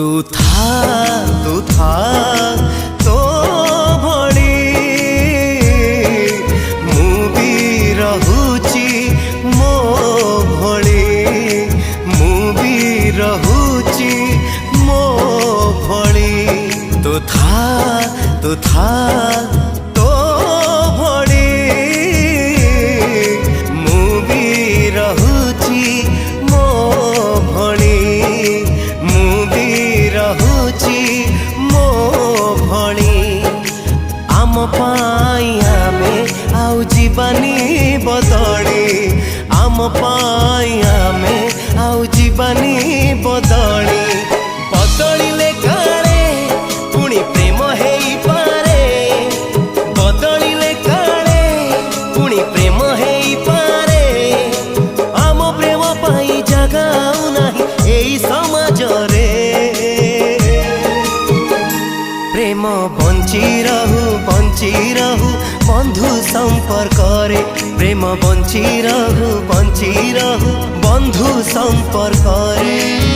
तू था तो भली मु भी रहुची मो भली मु भी रहुची मो भली तू था तो भली मु भी रहुची मो भली मु भी रहुची मो भली आम पाई आमे आउ जीवानी बदली आम पाई आमे आउ जीवानी बदली बदलिले काले पुणी प्रेम हेई पारे बदलिले काले पुणी प्रेम हेई पारे आम प्रेम पाई जगाऊ नाही एई समाज रे प्रेम बंची रहू बंधु संपर्क रे प्रेम बंची रहू बंधु संपर्क रे।